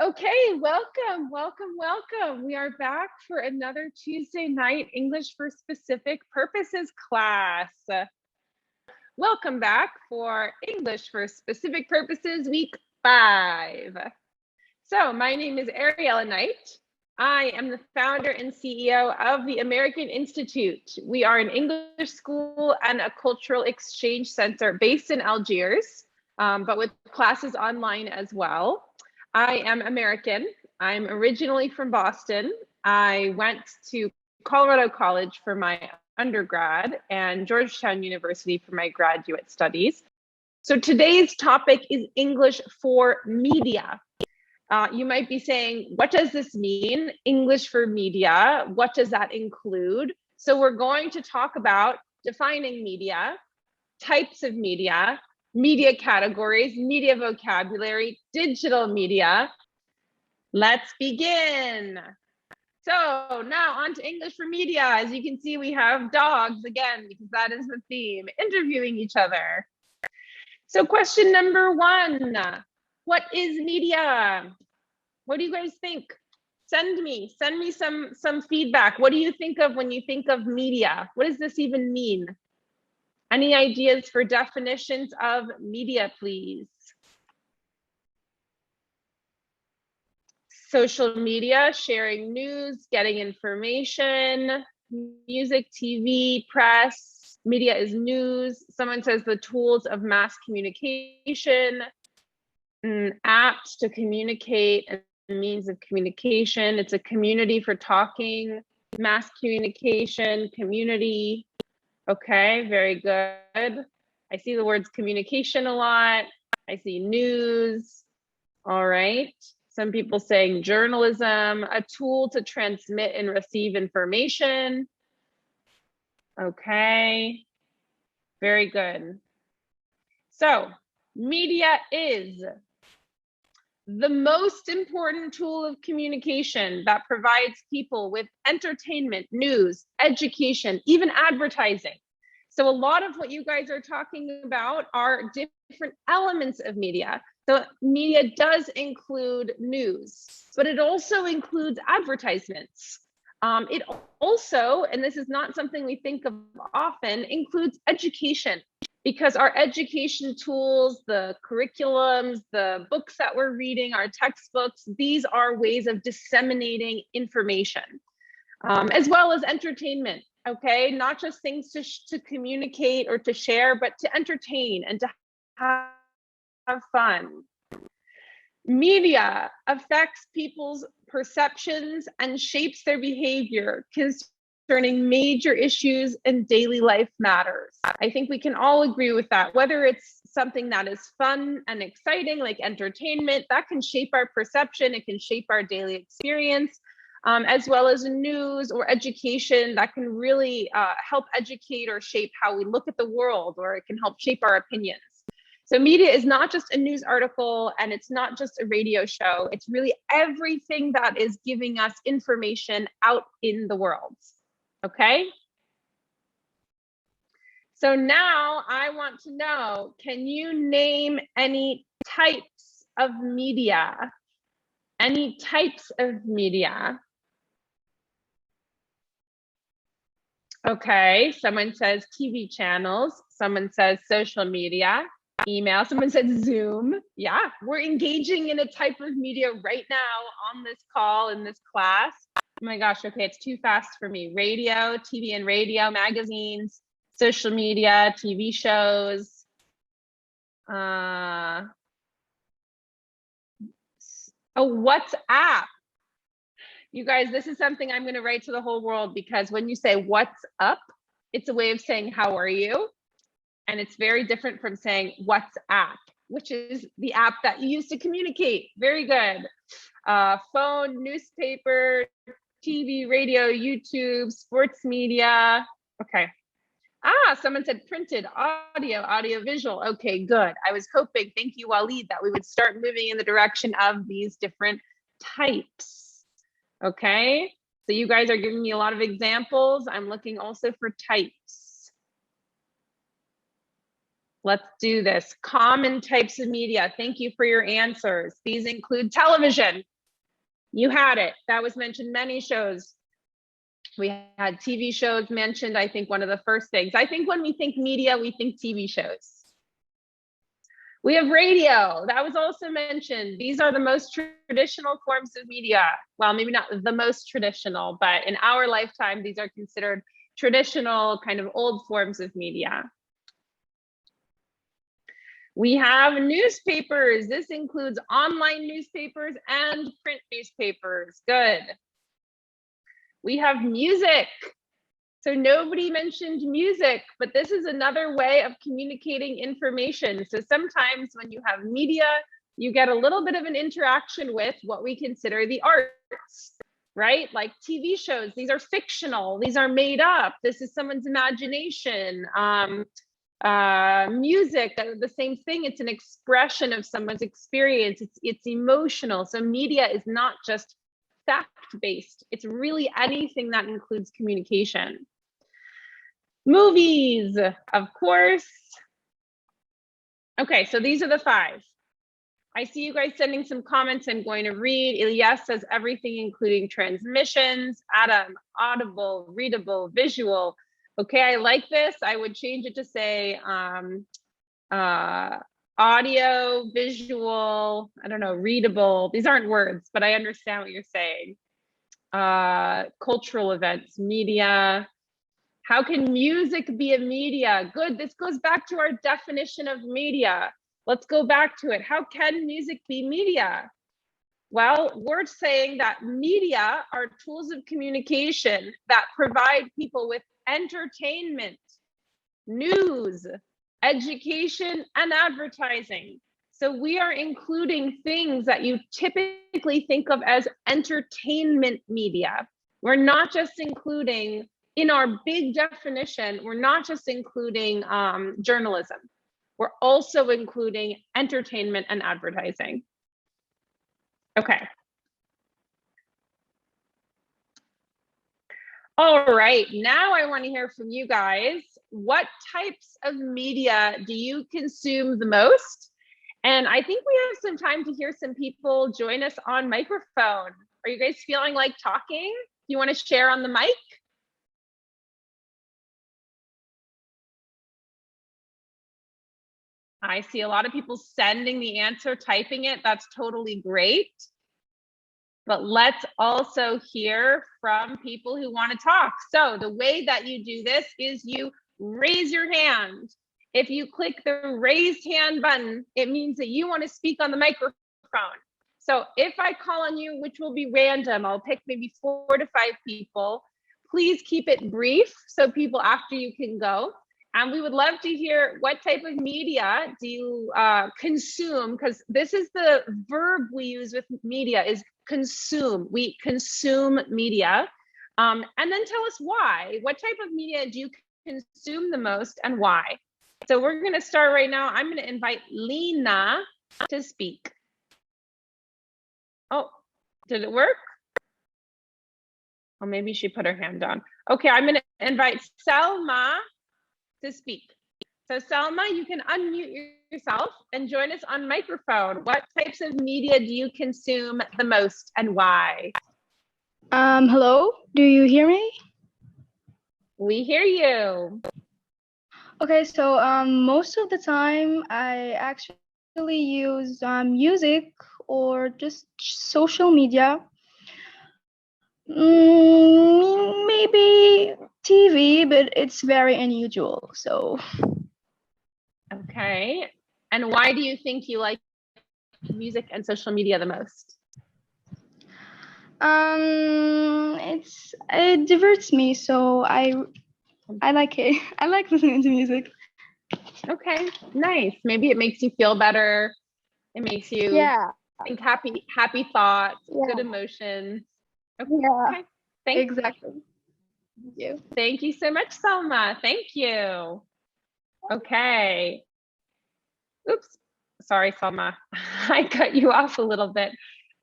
Okay, welcome. We are back for another Tuesday night English for Specific Purposes class. Welcome back for English for Specific Purposes week 5. So my name is Ariella Knight. I am the founder and CEO of the American Institute. We are an English school and a cultural exchange center based in Algiers, but with classes online as well. I am American. I'm originally from Boston. I went to Colorado College for my undergrad and Georgetown University for my graduate studies. So today's topic is English for media. You might be saying, what does this mean? English for media, what does that include? So we're going to talk about defining media, types of media categories, media vocabulary, digital media. Let's begin. So now on to English for media. As you can see, we have dogs again, because that is the theme, interviewing each other. So question number 1, what is media? What do you guys think? Send me some feedback. What do you think of when you think of media? What does this even mean? Any ideas for definitions of media, please? Social media, sharing news, getting information, music, TV, press. Media is news. Someone says the tools of mass communication, apps to communicate, and means of communication. It's a community for talking, mass communication, community. Okay, very good. I see the words communication a lot. I see news. All right. Some people saying journalism, a tool to transmit and receive information. Okay, very good. So, media is the most important tool of communication that provides people with entertainment, news, education, even advertising. So a lot of what you guys are talking about are different elements of media. So media does include news, but it also includes advertisements. It also, and this is not something we think of often, includes education. Because our education tools, the curriculums, the books that we're reading, our textbooks, these are ways of disseminating information, as well as entertainment, okay? Not just things to communicate or to share, but to entertain and to have fun. Media affects people's perceptions and shapes their behavior concerning major issues and daily life matters. I think we can all agree with that. Whether it's something that is fun and exciting, like entertainment, that can shape our perception, it can shape our daily experience, as well as news or education that can really help educate or shape how we look at the world, or it can help shape our opinions. So media is not just a news article, and it's not just a radio show. It's really everything that is giving us information out in the world. Okay? So now I want to know, can you name any types of media? Any types of media? Okay, someone says TV channels. Someone says social media. Email, someone said Zoom. Yeah, we're engaging in a type of media right now on this call, in this class. Oh my gosh, okay, it's too fast for me. Radio, TV and radio, magazines, social media, TV shows. A WhatsApp. You guys, this is something I'm gonna write to the whole world, because when you say what's up, it's a way of saying how are you? And it's very different from saying WhatsApp, which is the app that you use to communicate. Very good. Phone, newspaper, TV, radio, YouTube, sports media. Okay. Someone said printed, audio, visual. Okay, good. I was hoping, thank you, Waleed, that we would start moving in the direction of these different types. Okay, so you guys are giving me a lot of examples. I'm looking also for types. Let's do this. Common types of media. Thank you for your answers. These include television. You had it. That was mentioned many shows. We had TV shows mentioned, I think one of the first things. I think when we think media, we think TV shows. We have radio. That was also mentioned. These are the most traditional forms of media. Well, maybe not the most traditional, but in our lifetime, these are considered traditional, kind of old forms of media. We have newspapers. This includes online newspapers and print newspapers. Good. We have music. So nobody mentioned music, but this is another way of communicating information. So sometimes when you have media, you get a little bit of an interaction with what we consider the arts, right? Like TV shows, these are fictional, these are made up. This is someone's imagination. Music, the same thing. It's an expression of someone's experience. It's emotional. So media is not just fact-based. It's really anything that includes communication. Movies, of course. Okay, so these are the 5. I see you guys sending some comments I'm going to read. Elias says everything, including transmissions. Adam, audible, readable, visual. Okay, I like this. I would change it to say audio, visual, I don't know, readable. These aren't words, but I understand what you're saying. Cultural events, media. How can music be a media? Good, this goes back to our definition of media. Let's go back to it. How can music be media? Well, we're saying that media are tools of communication that provide people with entertainment, news, education, and advertising. So we are including things that you typically think of as entertainment media. We're not just including, in our big definition, we're not just including journalism. We're also including entertainment and advertising. Okay. All right, now I want to hear from you guys. What types of media do you consume the most? And I think we have some time to hear some people join us on microphone. Are you guys feeling like talking? Do you want to share on the mic? I see a lot of people sending the answer, typing it. That's totally great. But let's also hear from people who want to talk. So the way that you do this is you raise your hand. If you click the raised hand button, it means that you want to speak on the microphone. So if I call on you, which will be random, I'll pick maybe 4 to 5 people. Please keep it brief so people after you can go. And we would love to hear what type of media do you consume, because this is the verb we use with media is consume. We consume media. And then tell us why. What type of media do you consume the most and why? So we're going to start right now. I'm going to invite Lena to speak. Oh, did it work? Oh, maybe she put her hand down. Okay, I'm going to invite Selma to speak. So Selma, you can unmute yourself and join us on microphone. What types of media do you consume the most and why? Hello, do you hear me? We hear you. Okay, so most of the time I actually use music or just social media. Maybe TV, but it's very unusual. So. Okay. And why do you think you like music and social media the most? It diverts me, so I like it. I like listening to music. Okay, nice. Maybe it makes you feel better. It makes you think happy thoughts, good emotions. Okay. Yeah. Thank Exactly. Thank you. Thank you so much, Selma. Thank you. Okay. Oops. Sorry, Selma. I cut you off a little bit.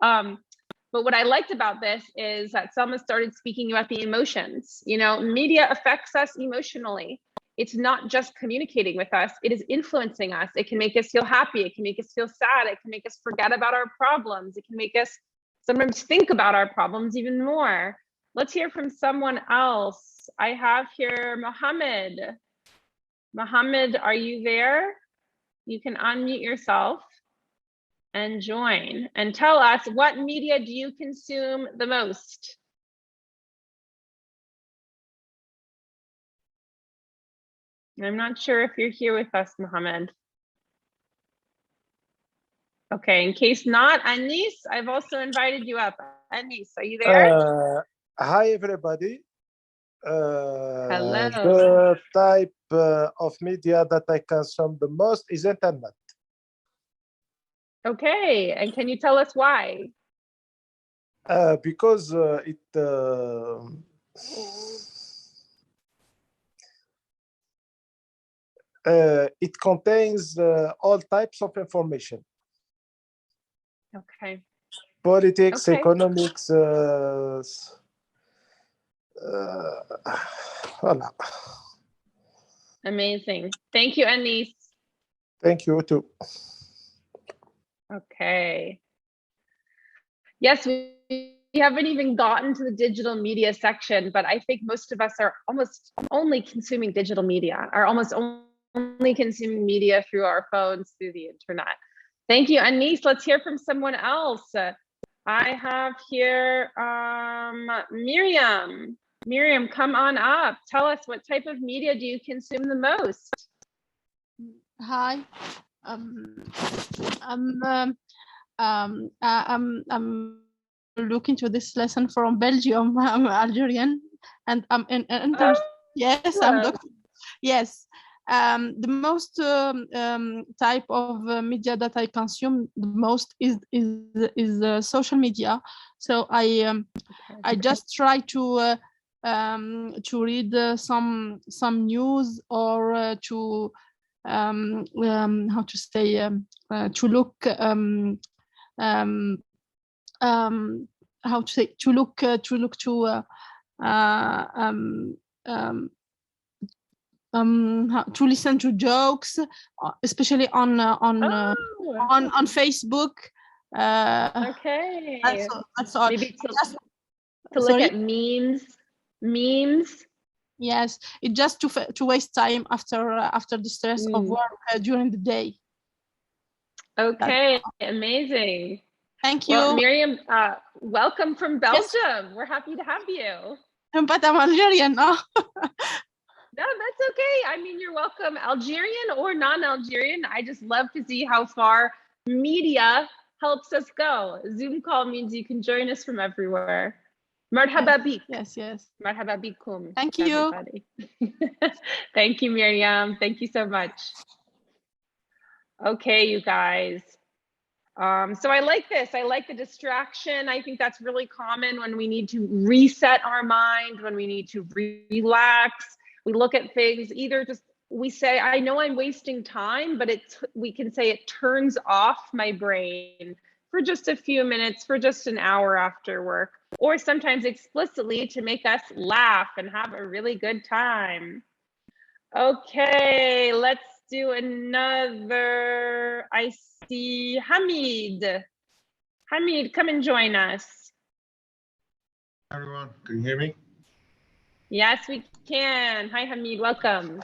But what I liked about this is that Selma started speaking about the emotions. You know, media affects us emotionally. it's not just communicating with us, it is influencing us. It can make us feel happy, it can make us feel sad, it can make us forget about our problems, it can make us sometimes think about our problems even more. Let's hear from someone else. I have here Mohammed. Mohammed, are you there? You can unmute yourself and join and tell us, what media do you consume the most? I'm not sure if you're here with us, Mohammed. Okay, in case not, Anis, I've also invited you up. Anis, are you there? Hi, everybody. Hello. The type of media that I consume the most is internet. Okay, and can you tell us why? Because it contains all types of information. Okay. Politics, okay. economics, voilà. Amazing. Thank you, Anis. Thank you too. Okay. Yes, we haven't even gotten to the digital media section, but I think most of us are almost only consuming digital media, are almost only consuming media through our phones, through the internet. Thank you, Anis. Let's hear from someone else. I have here Miriam. Miriam, come on up. Tell us, what type of media do you consume the most? Hi. I'm looking to this lesson from Belgium. I'm Algerian, and I'm in yes, I'm doctor. Yes. The most type of media that I consume the most is social media. So I just try to read some news, or to how to say, to look how to say, to look to to listen to jokes, especially on Facebook. Okay. That's all. Maybe to look at memes. Yes, it's just to waste time after the stress of work during the day. Okay, amazing. Thank you. Well, Miriam, welcome from Belgium. Yes. We're happy to have you. But I'm Algerian, no? No, that's okay. I mean, you're welcome, Algerian or non-Algerian. I just love to see how far media helps us go. Zoom call means you can join us from everywhere. Marhaba bik. Yes. Marhaba bikum. Thank you. Thank you, Miriam. Thank you so much. Okay, you guys. So I like this. I like the distraction. I think that's really common when we need to reset our mind, when we need to relax. We look at things, either just, we say, I know I'm wasting time, but we can say it turns off my brain for just a few minutes, for just an hour after work, or sometimes explicitly to make us laugh and have a really good time. Okay, let's do another. I see Hamid. Hamid, come and join us. Hi everyone, can you hear me? Yes, we can. Hi Hamid, welcome.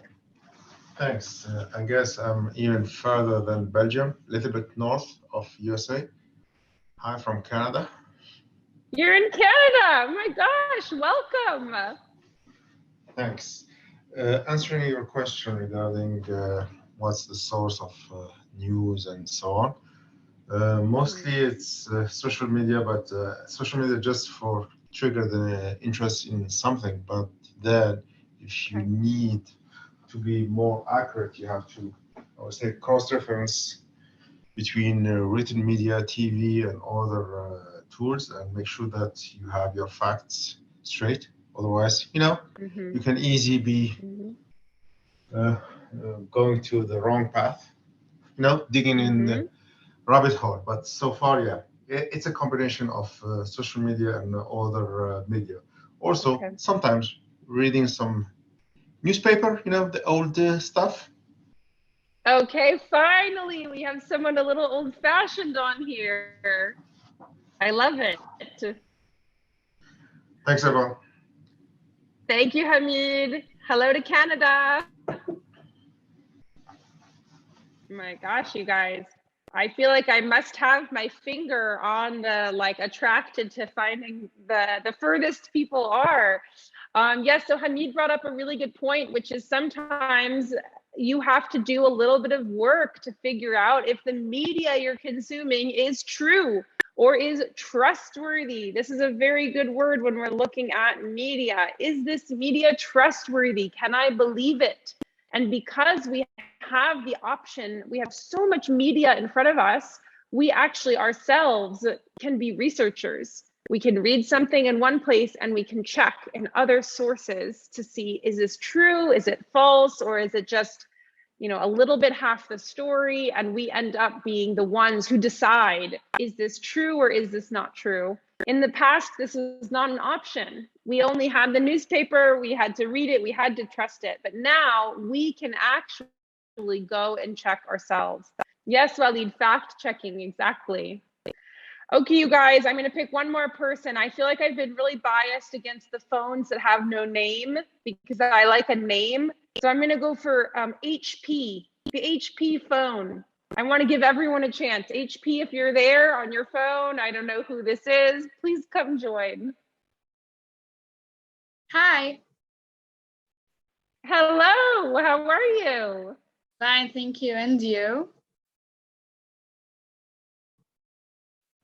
Thanks. I guess I'm even further than Belgium, a little bit north of USA. Hi from Canada. You're in Canada. Oh my gosh, welcome. Thanks. Answering your question regarding what's the source of news and so on. Mostly it's social media, but social media just for trigger the interest in something. But then if you need to be more accurate, you have to, I would say, cross-reference between written media, TV, and other tools, and make sure that you have your facts straight. Otherwise, you can easily be going to the wrong path, digging in the rabbit hole. But so far, yeah, it's a combination of social media and other media. Also, sometimes reading some newspaper, you know, the old stuff. Okay, finally, we have someone a little old-fashioned on here. I love it. Thanks, everyone. Thank you, Hamid. Hello to Canada. My gosh, you guys. I feel like I must have my finger on the like attracted to finding the furthest people are. Yes, so Hamid brought up a really good point, which is sometimes you have to do a little bit of work to figure out if the media you're consuming is true or is trustworthy. This is a very good word when we're looking at media. Is this media trustworthy? Can I believe it? And because we have the option, we have so much media in front of us, we actually ourselves can be researchers. We can read something in one place and we can check in other sources to see, is this true? Is it false? Or is it just, you know, a little bit half the story? And we end up being the ones who decide, is this true or is this not true? In the past, this was not an option. We only had the newspaper, we had to read it, we had to trust it. But now we can actually go and check ourselves. Yes, Walid, fact checking, exactly. Okay, you guys, I'm gonna pick one more person. I feel like I've been really biased against the phones that have no name because I like a name. So I'm gonna go for HP, the HP phone. I wanna give everyone a chance. HP, if you're there on your phone, I don't know who this is, please come join. Hi. Hello, how are you? Fine, thank you. And you?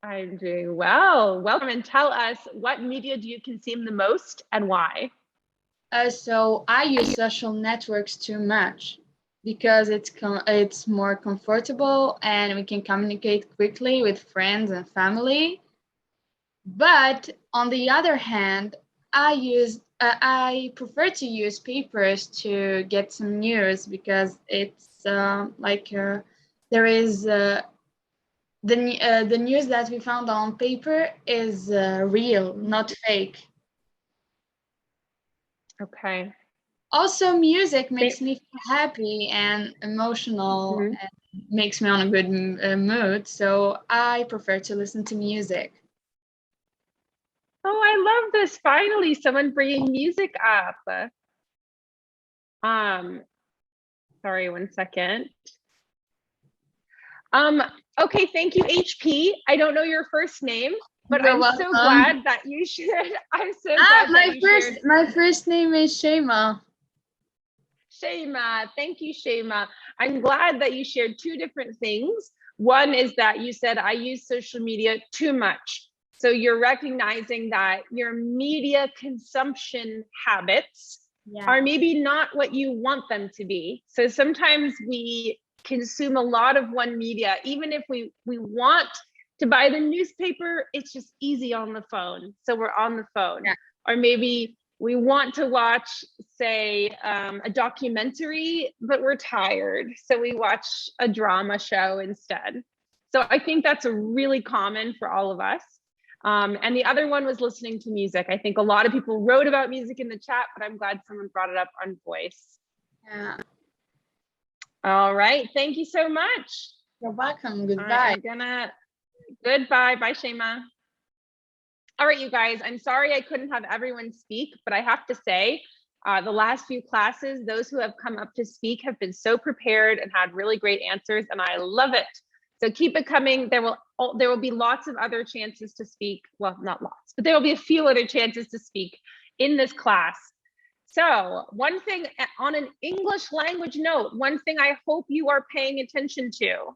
I'm doing well. Welcome, and tell us, what media do you consume the most and why? So I use social networks too much because it's more comfortable and we can communicate quickly with friends and family. But on the other hand, I prefer to use papers to get some news because it's there is the news that we found on paper is real, not fake. Okay. Also, music makes me feel happy and emotional and makes me on a good mood. So I prefer to listen to music. Oh, I love this. Finally, someone bringing music up. Sorry, one second. Okay, thank you, HP. I don't know your first name, but You're I'm welcome. so glad that you shared. I'm so glad that you shared. My first name is Shema. Shema, thank you, Shema. I'm glad that you shared two different things. One is that you said, I use social media too much. So you're recognizing that your media consumption habits are maybe not what you want them to be. So sometimes we consume a lot of one media, even if we want to buy the newspaper, it's just easy on the phone. So we're on the phone. Yeah. Or maybe we want to watch, say, a documentary, but we're tired. So we watch a drama show instead. So I think that's a really common for all of us. And the other one was listening to music. I think a lot of people wrote about music in the chat, but I'm glad someone brought it up on voice. Yeah. All right, thank you so much. You're welcome, goodbye. Goodbye, bye Shema. All right, you guys, I'm sorry I couldn't have everyone speak, but I have to say, the last few classes, those who have come up to speak have been so prepared and had really great answers, and I love it. So keep it coming. There will be lots of other chances to speak. Well, not lots, but there will be a few other chances to speak in this class. So one thing on an English language note, one thing I hope you are paying attention to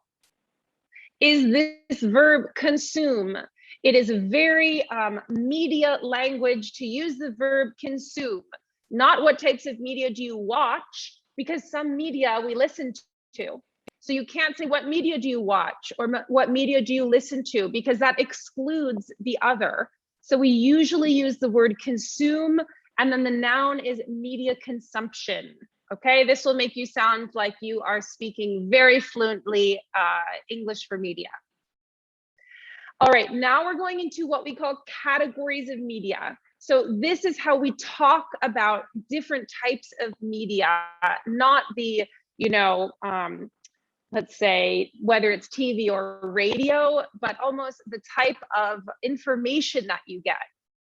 is this verb consume. It is very media language to use the verb consume. Not what types of media do you watch, because some media we listen to. So you can't say what media do you watch or what media do you listen to, because that excludes the other. So we usually use the word consume, and then the noun is media consumption. Okay, this will make you sound like you are speaking very fluently English for media. All right, now we're going into what we call categories of media. So this is how we talk about different types of media, not the, you know, let's say whether it's TV or radio, but almost the type of information that you get.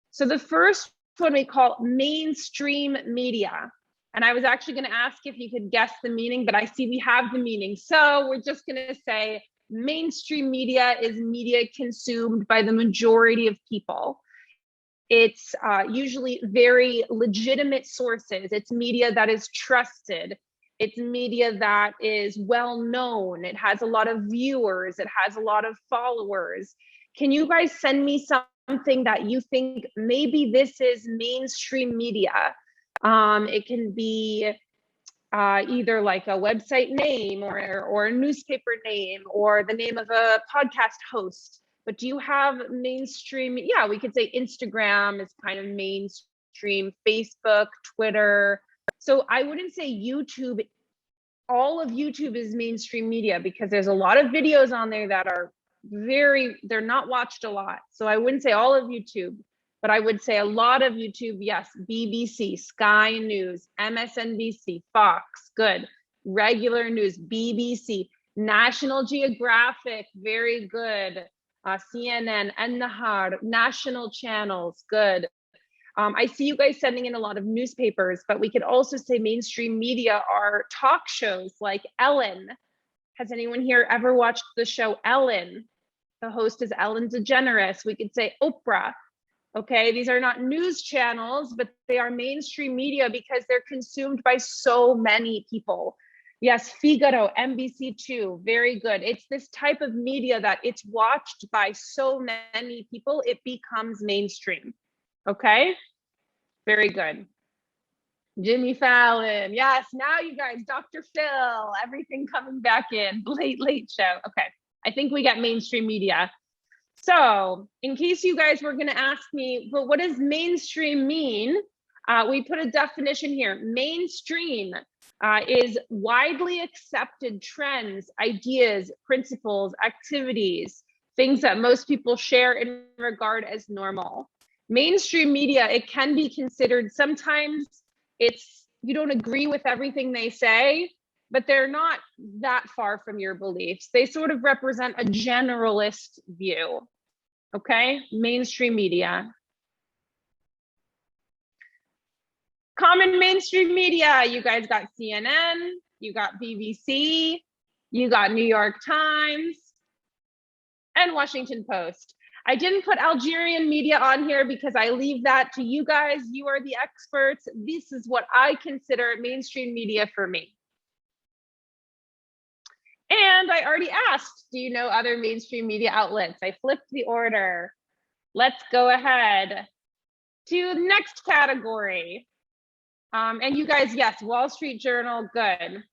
So the first one we call mainstream media. And I was actually going to ask if you could guess the meaning, but I see we have the meaning. So we're just going to say mainstream media is media consumed by the majority of people. It's usually very legitimate sources. It's media that is trusted. It's media that is well known. It has a lot of viewers. It has a lot of followers. Can you guys send me something that you think maybe this is mainstream media? It can be either like a website name or a newspaper name or the name of a podcast host. But do you have mainstream? Yeah, we could say Instagram is kind of mainstream, Facebook, Twitter. So I wouldn't say YouTube. All of YouTube is mainstream media because there's a lot of videos on there that are they're not watched a lot. So I wouldn't say all of YouTube, but I would say a lot of YouTube, yes. BBC, Sky News, MSNBC, Fox, good. Regular news, BBC, National Geographic, very good. CNN, An-Nahar, national channels, good. I see you guys sending in a lot of newspapers, but we could also say mainstream media are talk shows like Ellen. Has anyone here ever watched the show Ellen? The host is Ellen DeGeneres. We could say Oprah. Okay, these are not news channels, but they are mainstream media because they're consumed by so many people. Yes, Figaro, NBC2, very good. It's this type of media that it's watched by so many people, it becomes mainstream. Okay, very good. Jimmy Fallon, yes, now you guys, Dr. Phil, everything coming back in, late show. Okay, I think we got mainstream media. So in case you guys were gonna ask me, well, what does mainstream mean? We put a definition here. Mainstream is widely accepted trends, ideas, principles, activities, things that most people share and regard as normal. Mainstream media, it can be considered, sometimes you don't agree with everything they say, but they're not that far from your beliefs. They sort of represent a generalist view, okay? Mainstream media. Common mainstream media, you guys got CNN, you got BBC, you got New York Times, and Washington Post. I didn't put Algerian media on here because I leave that to you guys. You are the experts. This is what I consider mainstream media for me. And I already asked, do you know other mainstream media outlets? I flipped the order. Let's go ahead to the next category. And you guys, yes, Wall Street Journal, good.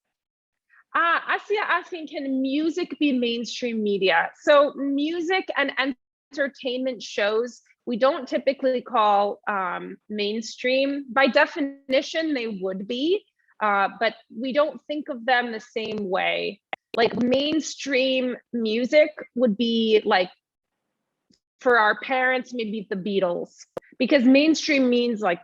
Asia asking, can music be mainstream media? So music and entertainment shows, we don't typically call mainstream. By definition, they would be, but we don't think of them the same way. Like mainstream music would be like, for our parents, maybe the Beatles, because mainstream means like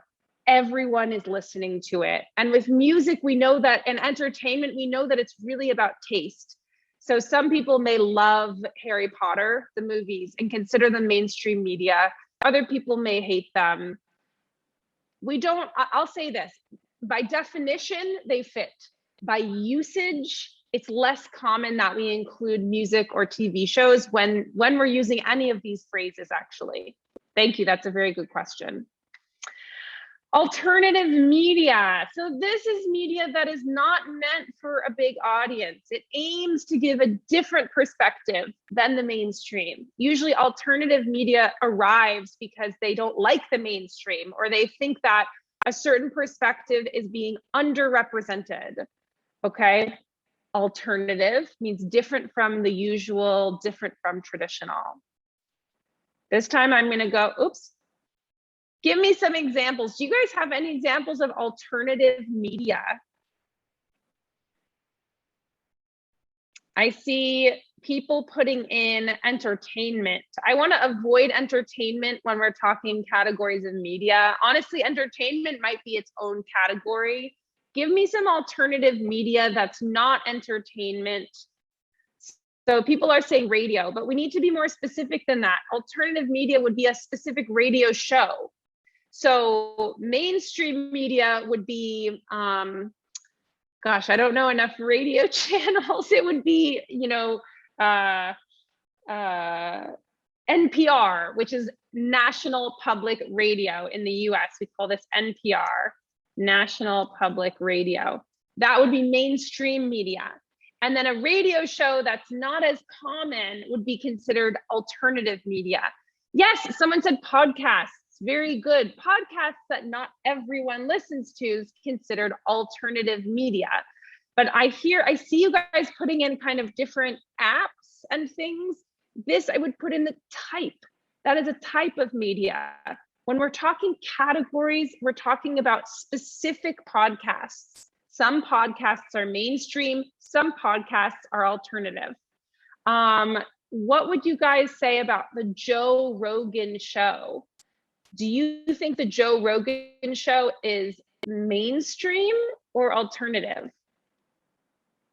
everyone is listening to it. And with music, we know that, and entertainment, we know that it's really about taste. So some people may love Harry Potter, the movies, and consider them mainstream media. Other people may hate them. I'll say this, by definition, they fit. By usage, it's less common that we include music or TV shows when we're using any of these phrases, actually. Thank you, that's a very good question. Alternative media. So this is media that is not meant for a big audience. It aims to give a different perspective than the mainstream. Usually alternative media arrives because they don't like the mainstream, or they think that a certain perspective is being underrepresented, okay? Alternative means different from the usual, different from traditional. This time I'm gonna go, oops. Give me some examples. Do you guys have any examples of alternative media? I see people putting in entertainment. I want to avoid entertainment when we're talking categories of media. Honestly, entertainment might be its own category. Give me some alternative media that's not entertainment. So people are saying radio, but we need to be more specific than that. Alternative media would be a specific radio show. So mainstream media would be, gosh, I don't know enough radio channels. It would be, you know, NPR, which is National Public Radio in the US. We call this NPR, National Public Radio. That would be mainstream media. And then a radio show that's not as common would be considered alternative media. Yes, someone said podcasts. Very good. Podcasts that not everyone listens to is considered alternative media. But I see you guys putting in kind of different apps and things. This I would put in the type. That is a type of media. When we're talking categories, we're talking about specific podcasts. Some podcasts are mainstream, some podcasts are alternative. What would you guys say about the Joe Rogan show? Do you think the Joe Rogan show is mainstream or alternative?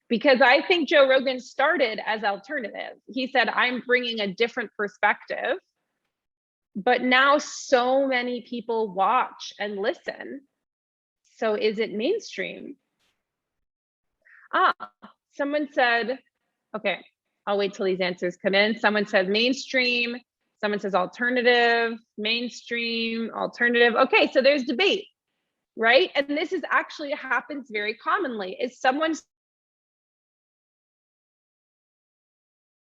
Because I think Joe Rogan started as alternative. He said, I'm bringing a different perspective, but now so many people watch and listen. So is it mainstream? Someone said, okay, I'll wait till these answers come in. Someone said mainstream. Someone says alternative, mainstream, alternative. Okay, so there's debate, right? And this is actually happens very commonly. Is someone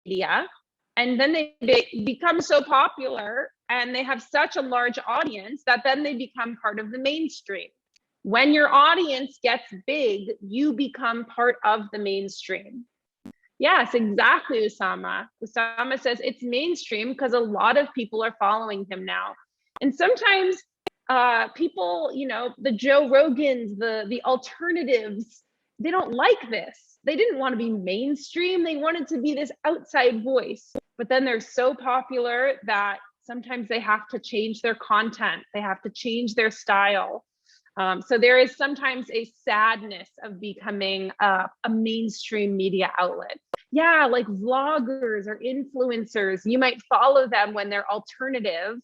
media, and then they become so popular and they have such a large audience that then they become part of the mainstream. When your audience gets big, you become part of the mainstream. Yes, exactly, Usama. Usama says it's mainstream because a lot of people are following him now. And sometimes people, you know, the Joe Rogans, the alternatives, they don't like this. They didn't want to be mainstream. They wanted to be this outside voice. But then they're so popular that sometimes they have to change their content. They have to change their style. So there is sometimes a sadness of becoming a mainstream media outlet. Yeah, like vloggers or influencers, you might follow them when they're alternative,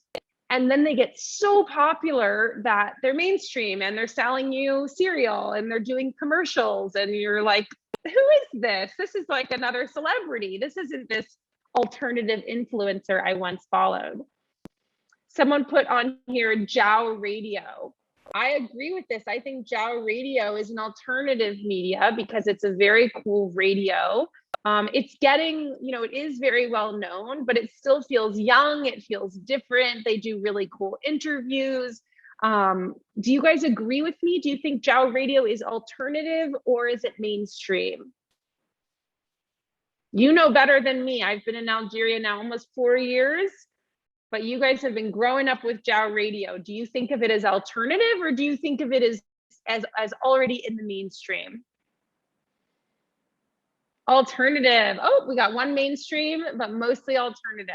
and then they get so popular that they're mainstream and they're selling you cereal and they're doing commercials and you're like, who is this? This is like another celebrity. This isn't this alternative influencer I once followed. Someone put on here Jow Radio. I agree with this. I think Jow Radio is an alternative media because it's a very cool radio. It's getting, you know, it is very well known, but it still feels young. It feels different. They do really cool interviews. Do you guys agree with me? Do you think Jow Radio is alternative or is it mainstream? You know better than me. I've been in Algeria now almost 4 years. But you guys have been growing up with Jow Radio. Do you think of it as alternative or do you think of it as already in the mainstream? Alternative. Oh, we got one mainstream, but mostly alternative.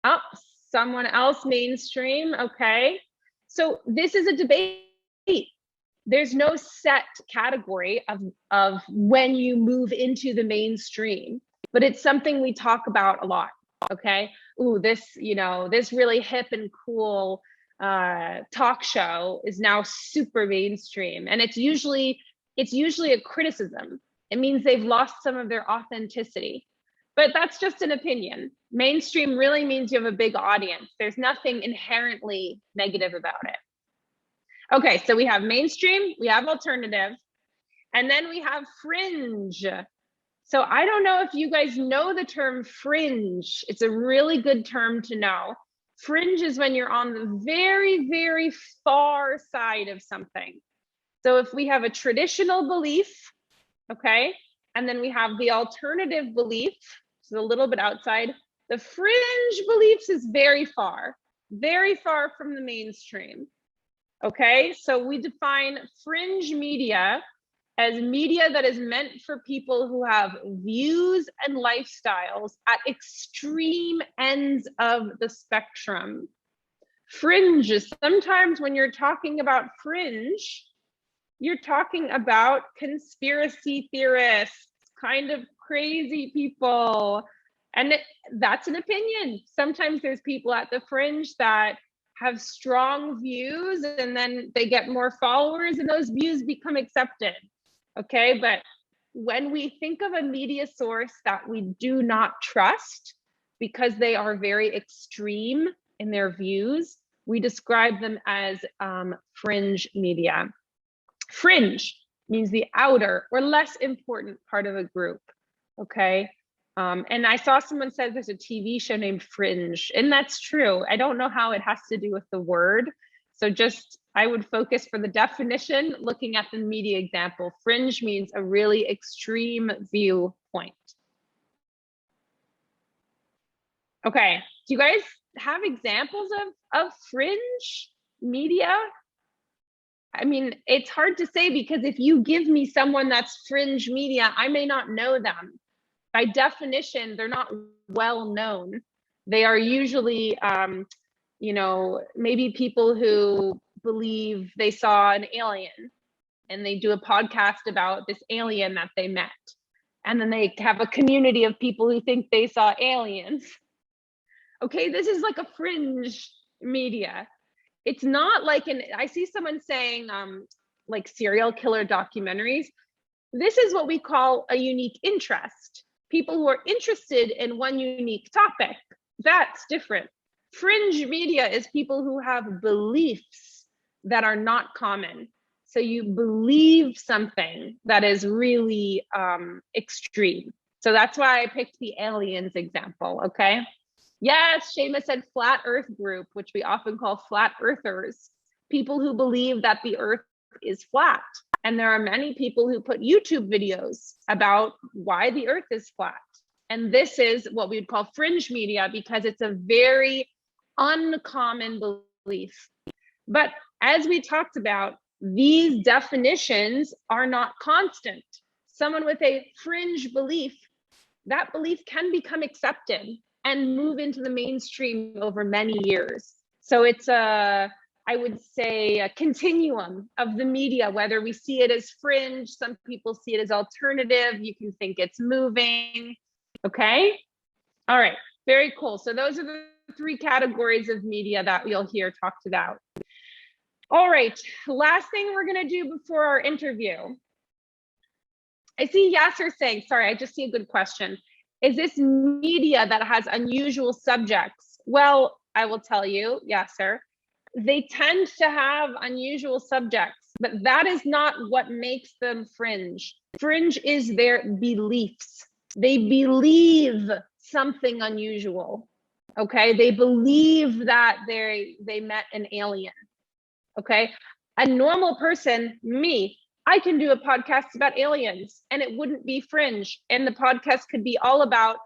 Oh, someone else mainstream. Okay. So this is a debate. There's no set category of when you move into the mainstream, but it's something we talk about a lot. Okay. Ooh, this, you know, this really hip and cool talk show is now super mainstream. And it's usually a criticism. It means they've lost some of their authenticity. But that's just an opinion. Mainstream really means you have a big audience. There's nothing inherently negative about it. Okay, so we have mainstream, we have alternative, and then we have fringe. So I don't know if you guys know the term fringe. It's a really good term to know. Fringe is when you're on the very, very far side of something. So if we have a traditional belief, okay, and then we have the alternative belief, which is a little bit outside, the fringe beliefs is very far from the mainstream. Okay, so we define fringe media as media that is meant for people who have views and lifestyles at extreme ends of the spectrum. Fringe, sometimes when you're talking about fringe, you're talking about conspiracy theorists, kind of crazy people. And that's an opinion. Sometimes there's people at the fringe that have strong views and then they get more followers and those views become accepted. Okay, but when we think of a media source that we do not trust because they are very extreme in their views, we describe them as fringe media. Fringe means the outer or less important part of a group, okay? And I saw someone said there's a TV show named Fringe, and that's true. I don't know how it has to do with the word. So just, I would focus for the definition, looking at the media example. Fringe means a really extreme viewpoint. Okay, do you guys have examples of fringe media? I mean, it's hard to say because if you give me someone that's fringe media, I may not know them. By definition, they're not well known. They are usually, you know, maybe people who believe they saw an alien and they do a podcast about this alien that they met. And then they have a community of people who think they saw aliens. Okay, this is like a fringe media. It's not like I see someone saying like serial killer documentaries. This is what we call a unique interest. People who are interested in one unique topic. That's different. Fringe media is people who have beliefs that are not common. So you believe something that is really extreme. So that's why I picked the aliens example, okay? Yes, Seamus said flat earth group, which we often call flat earthers. People who believe that the earth is flat. And there are many people who put YouTube videos about why the earth is flat. And this is what we would call fringe media because it's a very uncommon belief. But as we talked about, these definitions are not constant. Someone with a fringe belief, that belief can become accepted and move into the mainstream over many years. So it's I would say a continuum of the media, whether we see it as fringe, some people see it as alternative, you can think it's moving, okay? All right, very cool. So those are the 3 categories of media that you'll hear talked about. All right, last thing we're gonna do before our interview. I see Yasser saying, sorry, I just see a good question. Is this media that has unusual subjects? Well, I will tell you, Yasser, they tend to have unusual subjects, but that is not what makes them fringe. Fringe is their beliefs. They believe something unusual, okay? They believe that they met an alien, okay? A normal person, me, I can do a podcast about aliens and it wouldn't be fringe. And the podcast could be all about,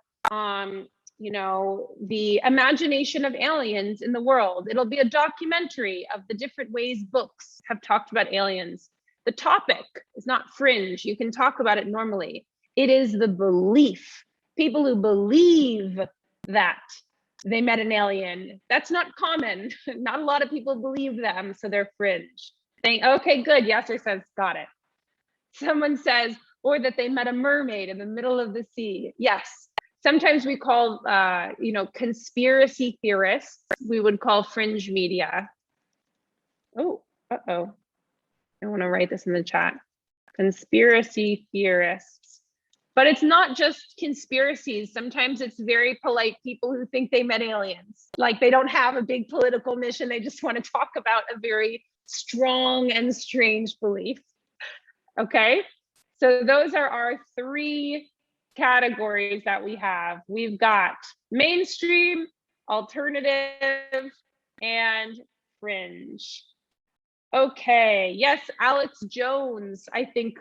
you know, the imagination of aliens in the world. It'll be a documentary of the different ways books have talked about aliens. The topic is not fringe. You can talk about it normally. It is the belief. People who believe that they met an alien. That's not common. Not a lot of people believe them, so they're fringe. Okay, good. Yasser says, got it. Someone says, or that they met a mermaid in the middle of the sea. Yes. Sometimes we call, you know, conspiracy theorists, we would call fringe media. Oh, uh-oh. I want to write this in the chat. Conspiracy theorists. But it's not just conspiracies. Sometimes it's very polite people who think they met aliens. Like they don't have a big political mission. They just want to talk about a very strong and strange belief. Okay, so those are our 3 categories that we have. We've got mainstream, alternative, and fringe. Okay, yes, Alex Jones, I think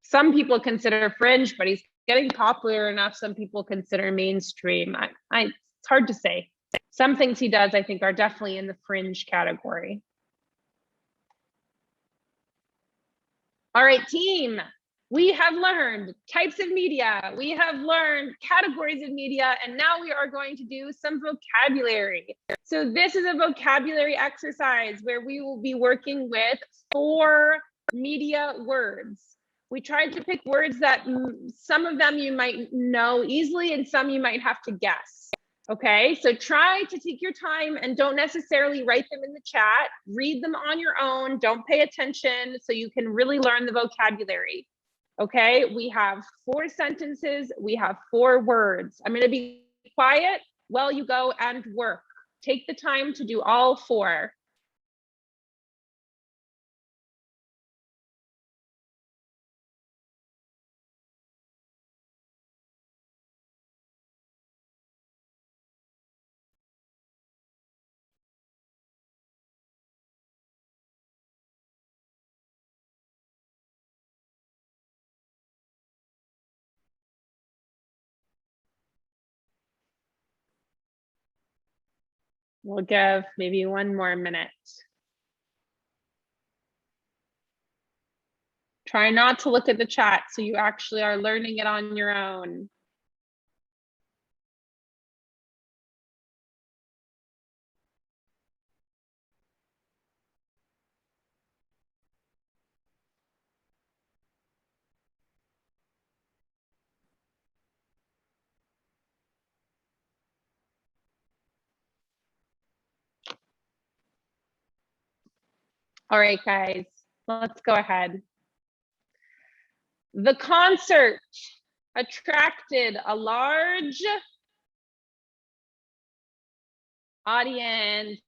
some people consider fringe, but he's getting popular enough. Some people consider mainstream. It's hard to say. Some things he does, I think, are definitely in the fringe category. All right, team. We have learned types of media. We have learned categories of media, and now we are going to do some vocabulary. So this is a vocabulary exercise where we will be working with 4 media words. We tried to pick words that some of them you might know easily and some you might have to guess. Okay, so try to take your time and don't necessarily write them in the chat. Read them on your own. Don't pay attention so you can really learn the vocabulary. Okay, we have 4 sentences. We have 4 words. I'm going to be quiet while you go and work. Take the time to do all 4. We'll give maybe 1 more minute. Try not to look at the chat so you actually are learning it on your own. All right, guys, let's go ahead. The concert attracted a large audience.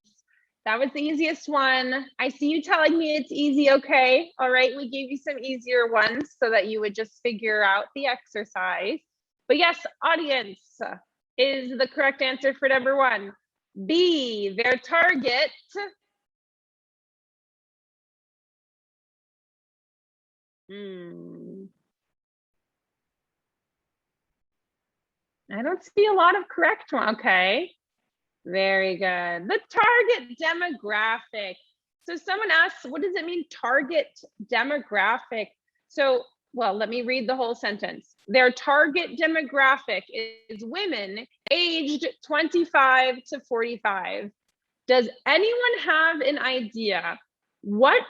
That was the easiest one. I see you telling me it's easy, okay? All right, we gave you some easier ones so that you would just figure out the exercise. But yes, audience is the correct answer for number 1. B, their target. I don't see a lot of correct one. Okay, very good. The target demographic. So someone asks, what does it mean, target demographic? So, well, let me read the whole sentence. Their target demographic is women aged 25 to 45. Does anyone have an idea what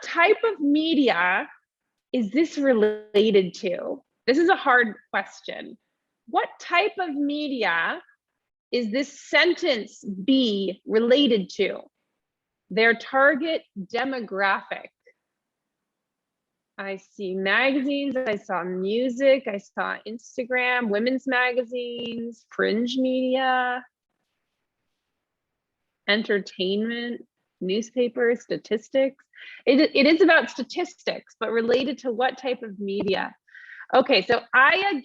type of media is this related to? This is a hard question. What type of media is this sentence B related to? Their target demographic. I see magazines, I saw music, I saw Instagram, women's magazines, fringe media, entertainment, newspapers, statistics. It is about statistics, but related to what type of media? Okay, so I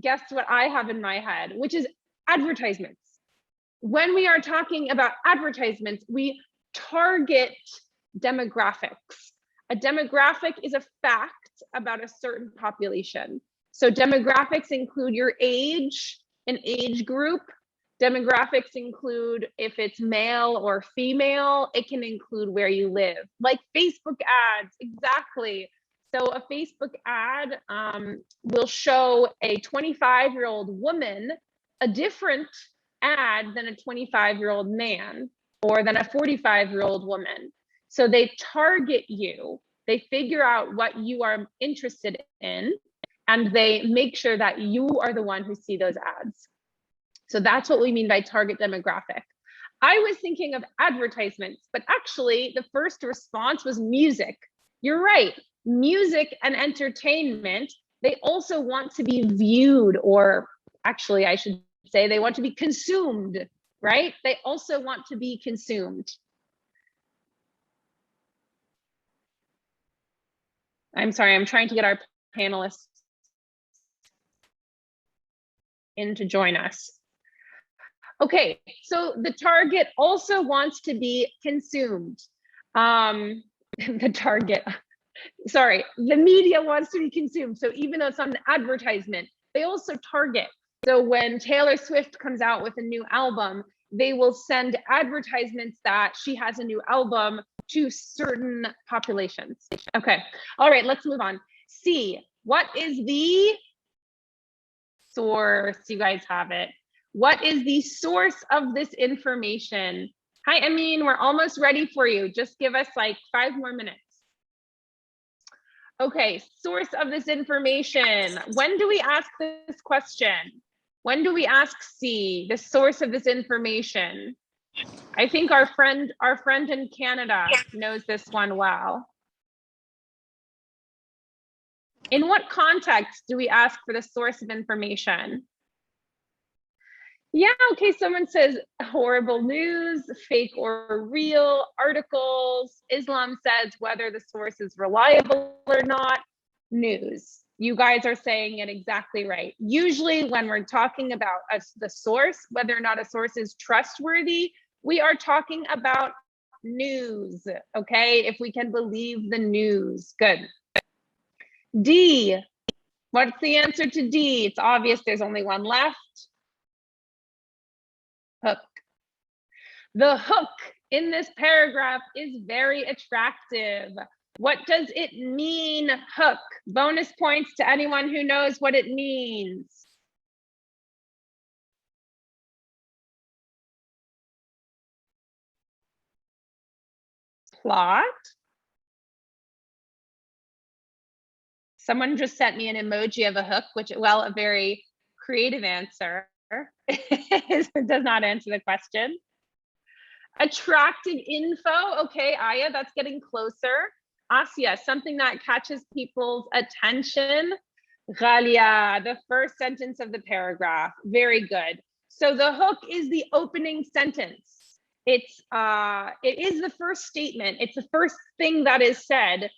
guessed what I have in my head, which is advertisements. When we are talking about advertisements, we target demographics. A demographic is a fact about a certain population. So demographics include your age, an age group. Demographics include if it's male or female. It can include where you live, like Facebook ads, exactly. So a Facebook ad will show a 25-year-old woman a different ad than a 25-year-old man or than a 45-year-old woman. So they target you, they figure out what you are interested in, and they make sure that you are the one who see those ads. So that's what we mean by target demographic. I was thinking of advertisements, but actually the first response was music. You're right, music and entertainment, they also want to be viewed, or actually I should say they want to be consumed, right? They also want to be consumed. I'm sorry, I'm trying to get our panelists in to join us. Okay, so the target also wants to be consumed. The media wants to be consumed. So even though it's not an advertisement, they also target. So when Taylor Swift comes out with a new album, they will send advertisements that she has a new album to certain populations. Okay, all right, let's move on. C, what is the source? You guys have it. What is the source of this information? Hi, Amin, we're almost ready for you. Just give us like 5 more minutes. Okay, source of this information. When do we ask this question? When do we ask C, the source of this information? I think our friend in Canada knows this one well. In what context do we ask for the source of information? Yeah, okay, someone says horrible news, fake or real, articles. Islam says whether the source is reliable or not, news. You guys are saying it exactly right. Usually when we're talking about the source, whether or not a source is trustworthy, we are talking about news, okay? If we can believe the news, good. D, what's the answer to D? It's obvious there's only one left. Hook. The hook in this paragraph is very attractive. What does it mean, hook? Bonus points to anyone who knows what it means. Plot. Someone just sent me an emoji of a hook, which, well, a very creative answer. It does not answer the question. Attractive info. Okay, Aya, that's getting closer. Asya, something that catches people's attention. Ghalia, the first sentence of the paragraph. Very good. So the hook is the opening sentence. It is the first statement. It's the first thing that is said.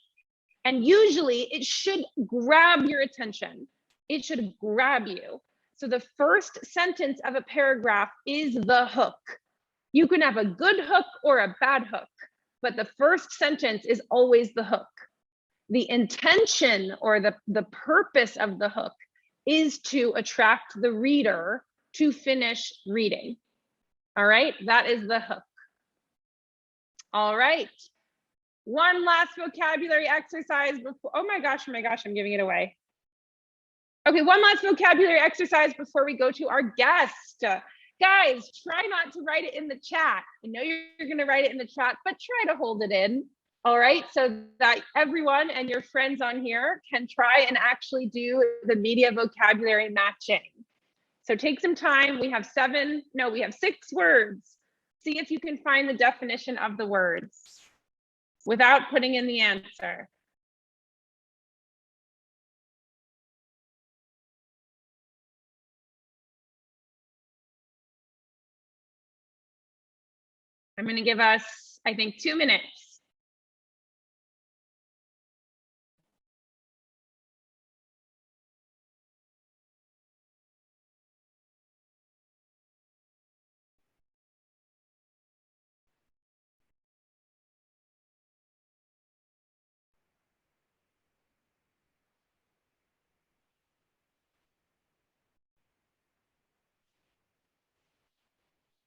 And usually it should grab your attention. It should grab you. So the first sentence of a paragraph is the hook. You can have a good hook or a bad hook, but the first sentence is always the hook. The intention or the purpose of the hook is to attract the reader to finish reading. All right, that is the hook. All right. One last vocabulary exercise before, oh my gosh, I'm giving it away. Okay, one last vocabulary exercise before we go to our guest. Guys, try not to write it in the chat. I know you're gonna write it in the chat, but try to hold it in, all right? So that everyone and your friends on here can try and actually do the media vocabulary matching. So take some time, we have 6 words. See if you can find the definition of the words without putting in the answer. I'm going to give us, I think, 2 minutes.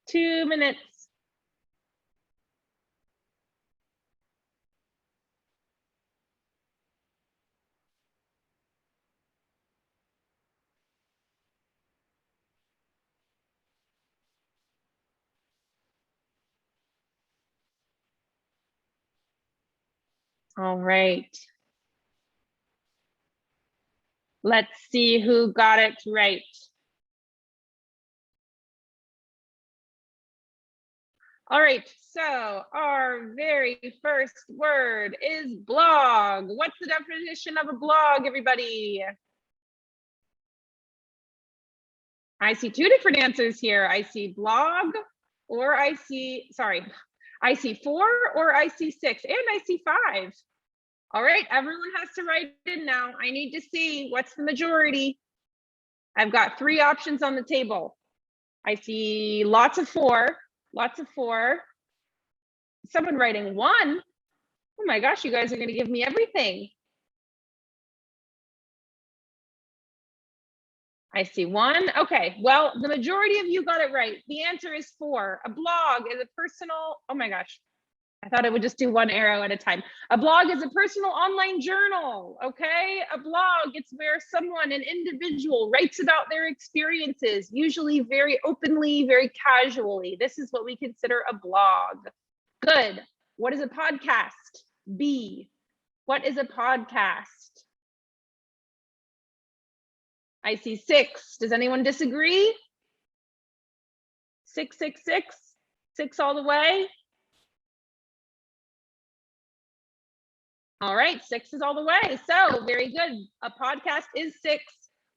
Two minutes. All right. Let's see who got it right. All right, so our very first word is blog. What's the definition of a blog, everybody? I see 2 different answers here. I see blog, or I see 4, or I see 6, and I see 5. All right, everyone has to write in now. I need to see what's the majority. I've got 3 options on the table. I see lots of 4. Someone writing 1. Oh my gosh, you guys are going to give me everything. I see 1. Okay, well, the majority of you got it right. The answer is 4. A blog is a personal, oh my gosh. I thought I would just do one arrow at a time. A blog is a personal online journal, okay? A blog, it's where someone, an individual, writes about their experiences, usually very openly, very casually. This is what we consider a blog. Good. What is a podcast? B. What is a podcast? I see 6. Does anyone disagree? 6, 6, 6. 6 all the way. All right, 6 is all the way. So very good. A podcast is 6.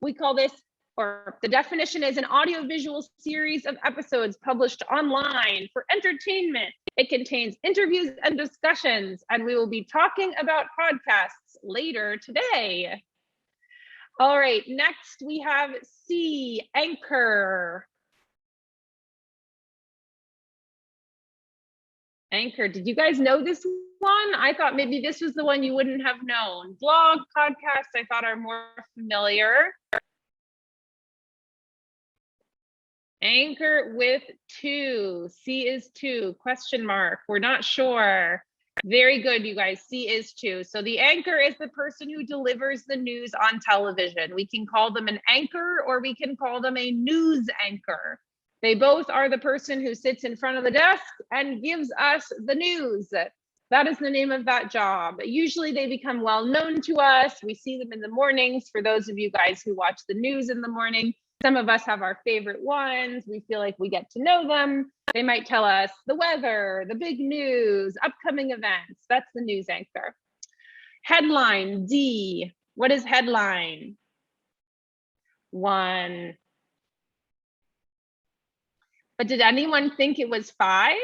We call this, or the definition is an audiovisual series of episodes published online for entertainment. It contains interviews and discussions, and we will be talking about podcasts later today. All right, next we have C, anchor. Anchor, did you guys know this one? I thought maybe this was the one you wouldn't have known. Blog, podcast, I thought are more familiar. Anchor with 2. C is 2, question mark. We're not sure. Very good, you guys. C is 2. So the anchor is the person who delivers the news on television. We can call them an anchor or we can call them a news anchor. They both are the person who sits in front of the desk and gives us the news. That is the name of that job. Usually they become well known to us. We see them in the mornings. For those of you guys who watch the news in the morning, some of us have our favorite ones. We feel like we get to know them. They might tell us the weather, the big news, upcoming events. That's the news anchor. Headline, D. What is headline? 1. But did anyone think it was 5?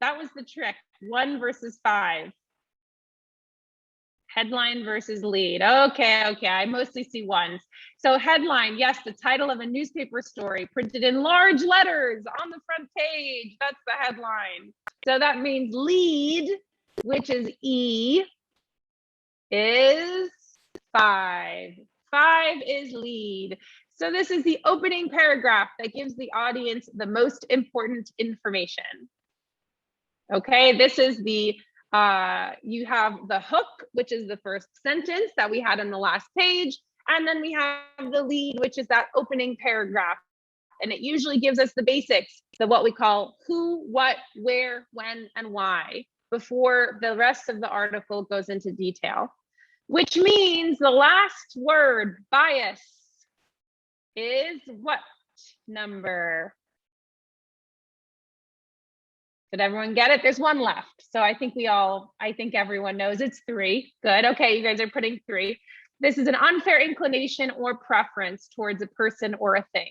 That was the trick. 1 versus 5. Headline versus lead. Okay, I mostly see 1s. So headline, yes, the title of a newspaper story printed in large letters on the front page. That's the headline. So that means lead, which is E, is 5. 5 is lead. So this is the opening paragraph that gives the audience the most important information. Okay, this is the, you have the hook, which is the first sentence that we had on the last page. And then we have the lead, which is that opening paragraph. And it usually gives us the basics, what we call who, what, where, when, and why, before the rest of the article goes into detail. Which means the last word, bias, is what number? Did everyone get it? There's 1 left. So I think everyone knows it's 3. Good. Okay, you guys are putting 3. This is an unfair inclination or preference towards a person or a thing.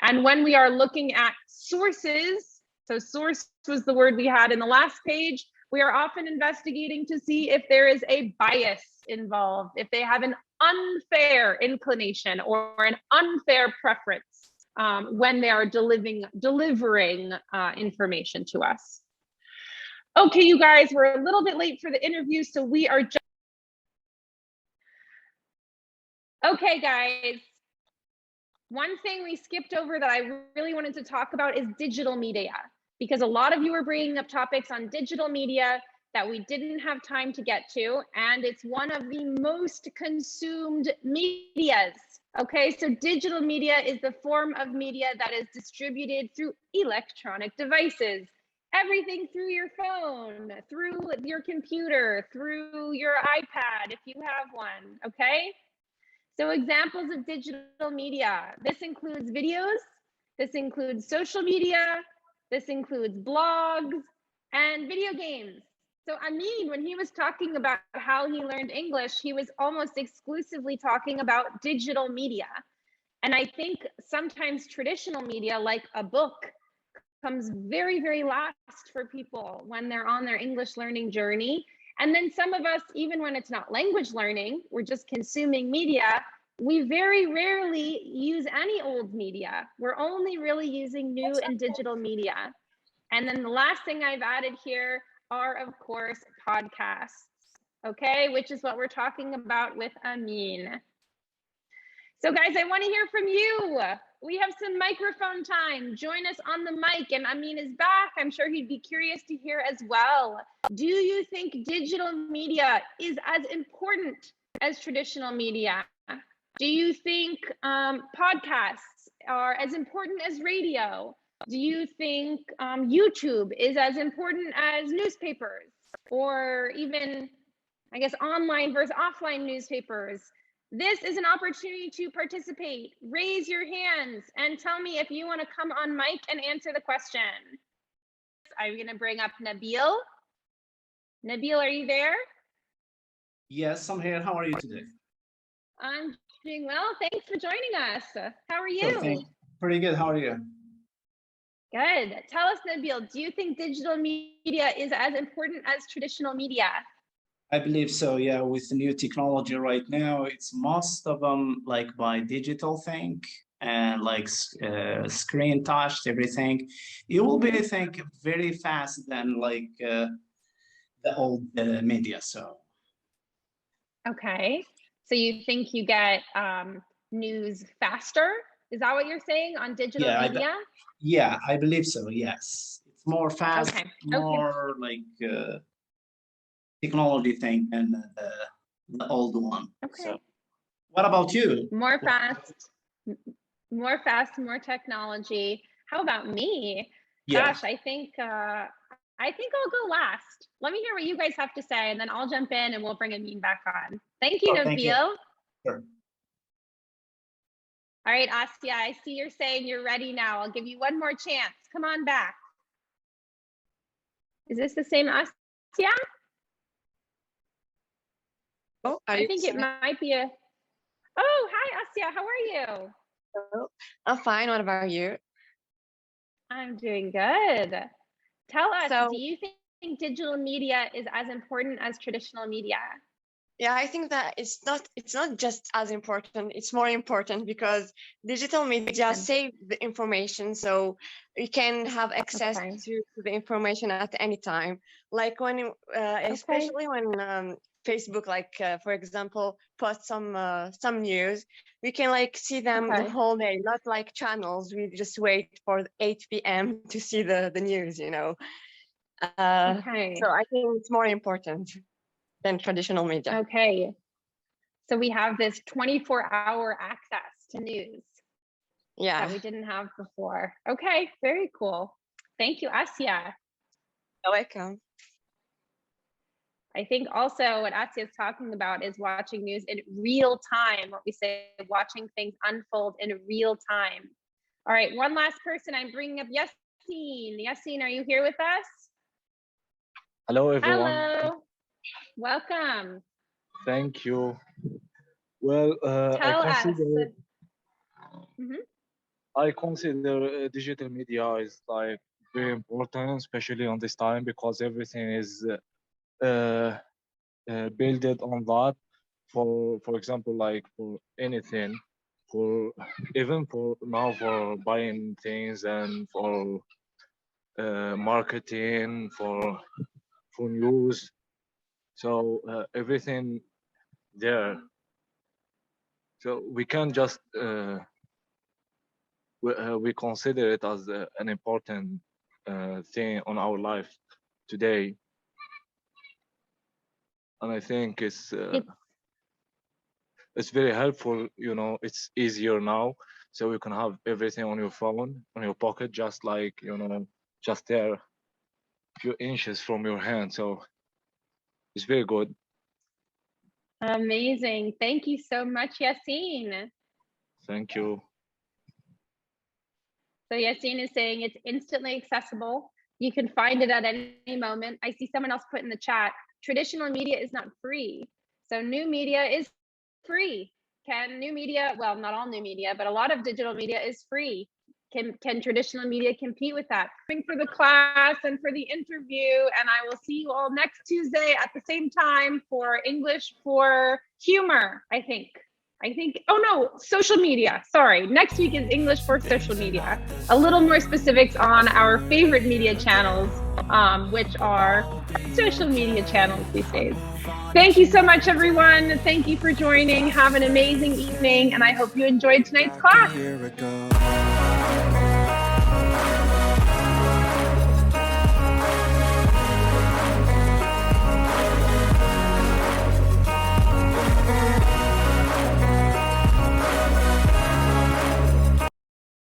And when we are looking at sources, so source was the word we had in the last page, we are often investigating to see if there is a bias involved, if they have an unfair inclination or an unfair preference when they are delivering information to us. Okay, you guys, we're a little bit late for the interview, so we are just... Okay, guys. One thing we skipped over that I really wanted to talk about is digital media, because a lot of you are bringing up topics on digital media that we didn't have time to get to, and it's one of the most consumed medias. Okay, so digital media is the form of media that is distributed through electronic devices. Everything through your phone, through your computer, through your iPad, if you have one, okay? So examples of digital media, this includes videos, this includes social media, this includes blogs and video games. So Amin, when he was talking about how he learned English, he was almost exclusively talking about digital media. And I think sometimes traditional media, like a book, comes very, very last for people when they're on their English learning journey. And then some of us, even when it's not language learning, we're just consuming media, we very rarely use any old media. We're only really using new and digital media. And then the last thing I've added here are, of course, podcasts, okay, which is what we're talking about with Amin. So guys, I want to hear from you. we have some microphone time. Join us on the mic, and Amin is back. I'm sure he'd be curious to hear as well. Do you think digital media is as important as traditional media? Do you think podcasts are as important as radio? Do you think YouTube is as important as newspapers, or even, I guess, online versus offline newspapers? This is an opportunity to participate. Raise your hands and tell me if you want to come on mic and answer the question. I'm going to bring up Nabil. Nabil, are you there? Yes, I'm here. How are you today? I'm doing well. Thanks for joining us. How are you? Good, pretty good. How are you? Good. Tell us, Nabil, do you think digital media is as important as traditional media? I believe so, yeah. With the new technology right now, it's most of them like by digital thing and like screen touched, everything. It will be, I think, very fast than like the old media, so. Okay. So you think you get news faster? Is that what you're saying on digital media? Yeah, I believe so, yes. It's more fast, okay. more like technology thing than the old one. Okay. So, what about you? More fast, more technology. How about me? Yeah. Gosh, I think I'll go last. Let me hear what you guys have to say, and then I'll jump in and we'll bring Amin back on. Thank you, Nabil. Thank you. Sure. All right, Asya, I see you're saying you're ready now. I'll give you one more chance. Come on back. Is this the same Asya? Oh, I think it might be a. Oh, hi, Asya. How are you? Hello. I'm fine. What about you? I'm doing good. Tell us, So, do you think digital media is as important as traditional media? yeah, I think that it's not just as important, it's more important because digital media save the information, so you can have access to the information at any time. Like when, especially when Facebook, like for example, post some news, we can like see them the whole day, not like channels. We just wait for 8 p.m. to see the news, you know. So I think it's more important than traditional media. Okay. So we have this 24-hour access to news. Yeah. That we didn't have before. Okay, very cool. Thank you, Asya. You're welcome. I think also what Asya is talking about is watching news in real time, what we say, watching things unfold in real time. All right, one last person. I'm bringing up Yassine. Yassine, are you here with us? Hello, everyone. Hello. Welcome. Thank you. Well, Tell us. I consider digital media is like very important, especially on this time, because everything is built on that. For example, like for anything, for even for now for buying things and for marketing, for news. So everything there. So we can just we consider it as an important thing on our life today, and I think it's very helpful. You know, it's easier now, so you can have everything on your phone, on your pocket, just like, you know, just there, a few inches from your hand. So it's very good. Amazing. Thank you so much, Yassine. Thank you. So Yassine is saying it's instantly accessible. You can find it at any moment. I see someone else put in the chat, traditional media is not free. So new media is free. Can new media, well, not all new media, but a lot of digital media is free. Can traditional media compete with that? Thanks for the class and for the interview, and I will see you all next Tuesday at the same time for English for Humor, I think, oh no, social media, sorry. Next week is English for social media. A little more specifics on our favorite media channels, which are social media channels these days. Thank you so much, everyone. Thank you for joining. Have an amazing evening, and I hope you enjoyed tonight's class.